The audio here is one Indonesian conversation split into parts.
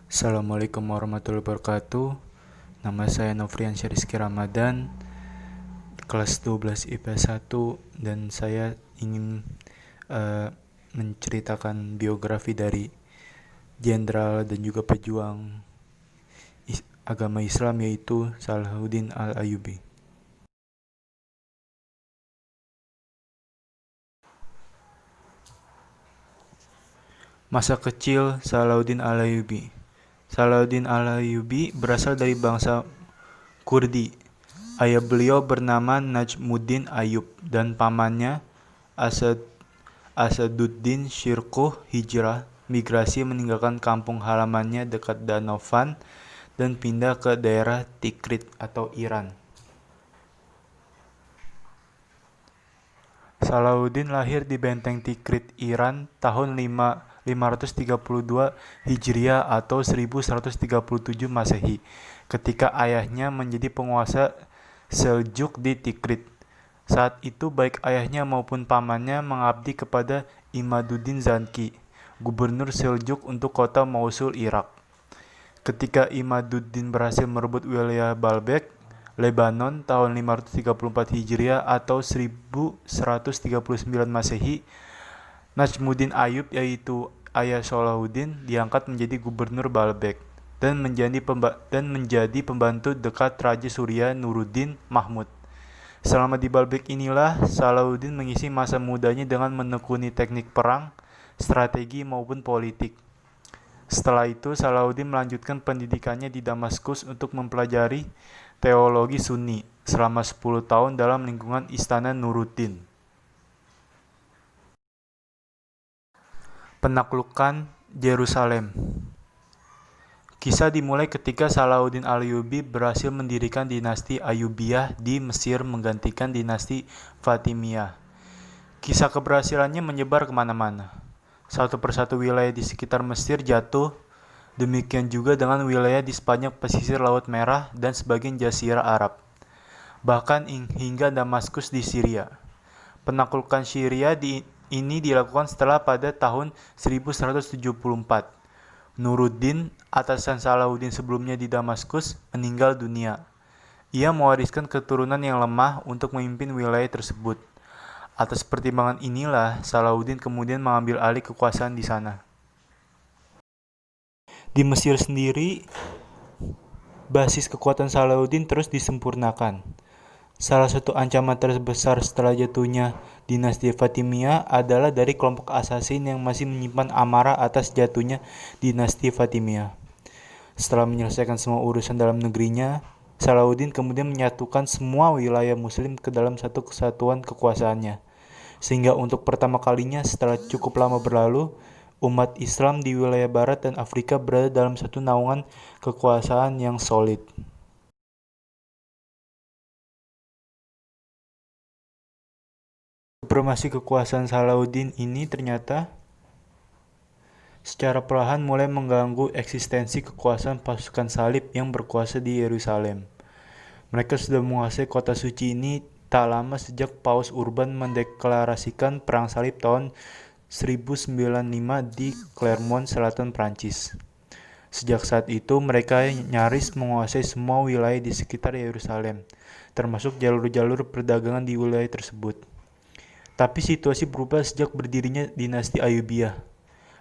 Assalamualaikum warahmatullahi wabarakatuh. Nama saya Nofriansyah Rizky Ramadan, kelas 12 IPA 1, dan saya ingin menceritakan biografi dari jenderal dan juga pejuang agama Islam, yaitu Salahuddin Al-Ayyubi. Masa kecil Salahuddin Al-Ayyubi. Salahuddin Al-Ayyubi berasal dari bangsa Kurdi. Ayah beliau bernama Najmuddin Ayyub dan pamannya Asaduddin Syirkuh hijrah migrasi meninggalkan kampung halamannya dekat Danau Van dan pindah ke daerah Tikrit atau Iran. Salahuddin lahir di benteng Tikrit, Iran tahun 532 Hijriah atau 1137 Masehi, ketika ayahnya menjadi penguasa Seljuk di Tikrit. Saat itu baik ayahnya maupun pamannya mengabdi kepada Imaduddin Zanki, gubernur Seljuk untuk kota Mosul, Irak. Ketika Imaduddin berhasil merebut wilayah Baalbek, Lebanon tahun 534 Hijriah atau 1139 Masehi, Najmuddin Ayyub, yaitu ayah Salahuddin, diangkat menjadi gubernur Baalbek dan menjadi pembantu dekat Raja Suria Nuruddin Mahmud. Selama di Baalbek inilah Salahuddin mengisi masa mudanya dengan menekuni teknik perang, strategi maupun politik. Setelah itu, Salahuddin melanjutkan pendidikannya di Damaskus untuk mempelajari teologi Sunni selama 10 tahun dalam lingkungan Istana Nuruddin. Penaklukan Yerusalem. Kisah dimulai ketika Salahuddin Al-Ayyubi berhasil mendirikan dinasti Ayyubiyah di Mesir menggantikan dinasti Fatimiyah. Kisah keberhasilannya menyebar kemana-mana. Satu persatu wilayah di sekitar Mesir jatuh, demikian juga dengan wilayah di sepanjang pesisir Laut Merah dan sebagian Jazirah Arab, bahkan hingga Damaskus di Syria. Penaklukan Syria ini dilakukan setelah pada tahun 1174. Nuruddin, atasan Salahuddin sebelumnya di Damaskus, meninggal dunia. Ia mewariskan keturunan yang lemah untuk memimpin wilayah tersebut. Atas pertimbangan inilah Salahuddin kemudian mengambil alih kekuasaan di sana. Di Mesir sendiri, basis kekuatan Salahuddin terus disempurnakan. Salah satu ancaman terbesar setelah jatuhnya dinasti Fatimiyah adalah dari kelompok asasin yang masih menyimpan amarah atas jatuhnya dinasti Fatimiyah. Setelah menyelesaikan semua urusan dalam negerinya, Salahuddin kemudian menyatukan semua wilayah muslim ke dalam satu kesatuan kekuasaannya. Sehingga untuk pertama kalinya setelah cukup lama berlalu, umat Islam di wilayah barat dan Afrika berada dalam satu naungan kekuasaan yang solid. Supremasi kekuasaan Salahuddin ini ternyata secara perlahan mulai mengganggu eksistensi kekuasaan pasukan salib yang berkuasa di Yerusalem. Mereka sudah menguasai kota suci ini tak lama sejak Paus Urban mendeklarasikan perang salib tahun 1095 di Clermont Selatan, Prancis. Sejak saat itu mereka nyaris menguasai semua wilayah di sekitar Yerusalem, termasuk jalur-jalur perdagangan di wilayah tersebut. Tapi situasi berubah sejak berdirinya dinasti Ayyubiyah.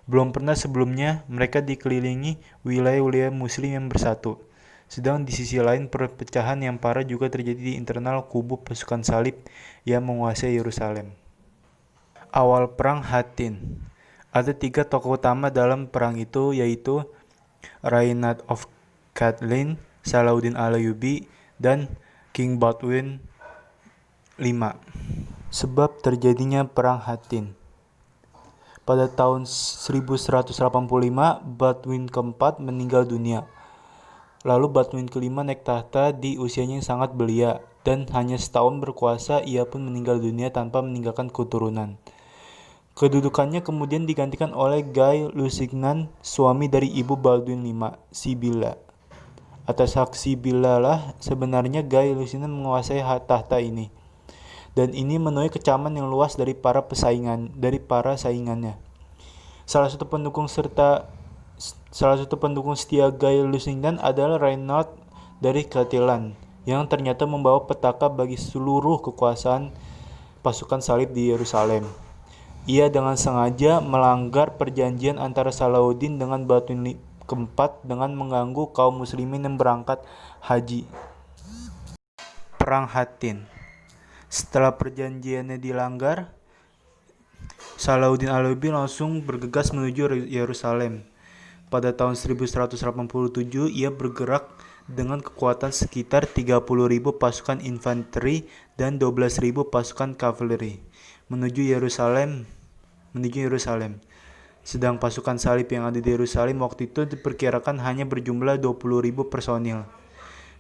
Belum pernah sebelumnya mereka dikelilingi wilayah-wilayah muslim yang bersatu. Sedang di sisi lain perpecahan yang parah juga terjadi di internal kubu pasukan salib yang menguasai Yerusalem. Awal Perang Hattin. Ada 3 tokoh utama dalam perang itu, yaitu Reinhard of Katlin, Salahuddin Al-Ayyubi, dan King Baldwin V. Sebab terjadinya Perang Hattin. Pada tahun 1185, Baldwin keempat meninggal dunia. Lalu Baldwin kelima naik tahta di usianya yang sangat belia, dan hanya setahun berkuasa ia pun meninggal dunia tanpa meninggalkan keturunan. Kedudukannya kemudian digantikan oleh Guy Lusignan, suami dari ibu Baldwin V, Sibylla. Atas hak Sibylla lah sebenarnya Guy Lusignan menguasai tahta ini. Dan ini menuai kecaman yang luas dari para saingannya. Salah satu pendukung serta Salah satu pendukung setia Guy Lusignan adalah Reinhard dari Catilan, yang ternyata membawa petaka bagi seluruh kekuasaan pasukan salib di Yerusalem. Ia dengan sengaja melanggar perjanjian antara Salahuddin dengan Batu keempat dengan mengganggu kaum muslimin yang berangkat haji. Perang Hattin. Setelah perjanjiannya dilanggar, Salahuddin Ayyubi langsung bergegas menuju Yerusalem. Pada tahun 1187, ia bergerak dengan kekuatan sekitar 30.000 pasukan infanteri dan 12.000 pasukan kavaleri menuju Yerusalem. Sedang pasukan salib yang ada di Yerusalem waktu itu diperkirakan hanya berjumlah 20.000 personil.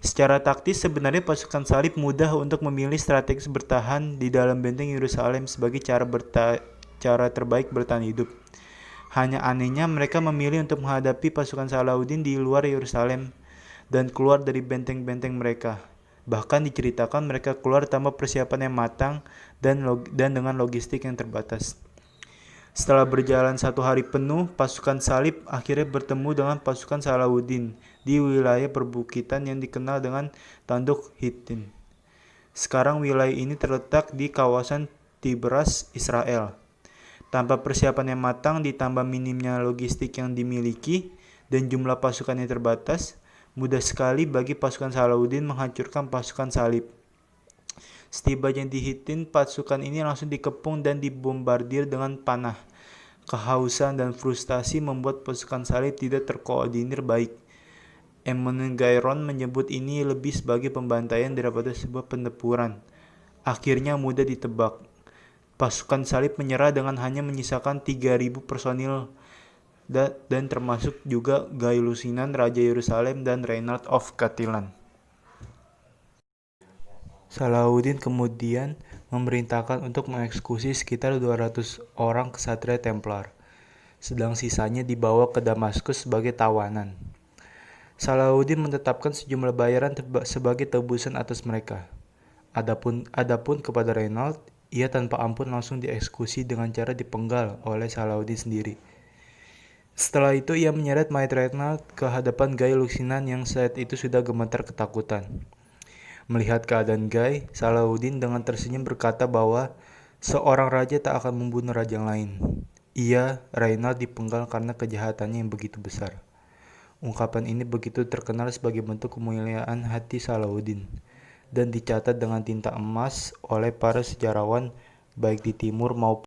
Secara taktis, sebenarnya pasukan salib mudah untuk memilih strategi bertahan di dalam benteng Yerusalem sebagai cara terbaik bertahan hidup. Hanya anehnya mereka memilih untuk menghadapi pasukan Salahuddin di luar Yerusalem dan keluar dari benteng-benteng mereka. Bahkan diceritakan mereka keluar tanpa persiapan yang matang dan dengan logistik yang terbatas. Setelah berjalan 1 hari penuh, pasukan salib akhirnya bertemu dengan pasukan Salahuddin di wilayah perbukitan yang dikenal dengan Tanduk Hittin. Sekarang wilayah ini terletak di kawasan Tibras, Israel. Tanpa persiapan yang matang ditambah minimnya logistik yang dimiliki dan jumlah pasukan yang terbatas, mudah sekali bagi pasukan Salahuddin menghancurkan pasukan salib. Setibanya di Hittin, pasukan ini langsung dikepung dan dibombardir dengan panah. Kehausan dan frustasi membuat pasukan salib tidak terkoordinir baik. Emmanuel Gayron menyebut ini lebih sebagai pembantaian daripada sebuah penempuran. Akhirnya mudah ditebak. Pasukan salib menyerah dengan hanya menyisakan 3.000 personil dan termasuk juga Guy Lusignan, Raja Yerusalem, dan Reinhard of Catilan. Salahuddin kemudian memerintahkan untuk mengeksekusi sekitar 200 orang ksatria Templar, sedang sisanya dibawa ke Damaskus sebagai tawanan. Salahuddin menetapkan sejumlah bayaran sebagai tebusan atas mereka. Adapun kepada Reinhard, ia tanpa ampun langsung dieksekusi dengan cara dipenggal oleh Salahuddin sendiri. Setelah itu ia menyeret mayat Reinhard ke hadapan Guy Lusignan yang saat itu sudah gemetar ketakutan. Melihat keadaan Guy, Salahuddin dengan tersenyum berkata bahwa seorang raja tak akan membunuh raja yang lain. Ia, Reinhard, dipenggal karena kejahatannya yang begitu besar. Ungkapan ini begitu terkenal sebagai bentuk kemuliaan hati Salahuddin dan dicatat dengan tinta emas oleh para sejarawan baik di timur maupun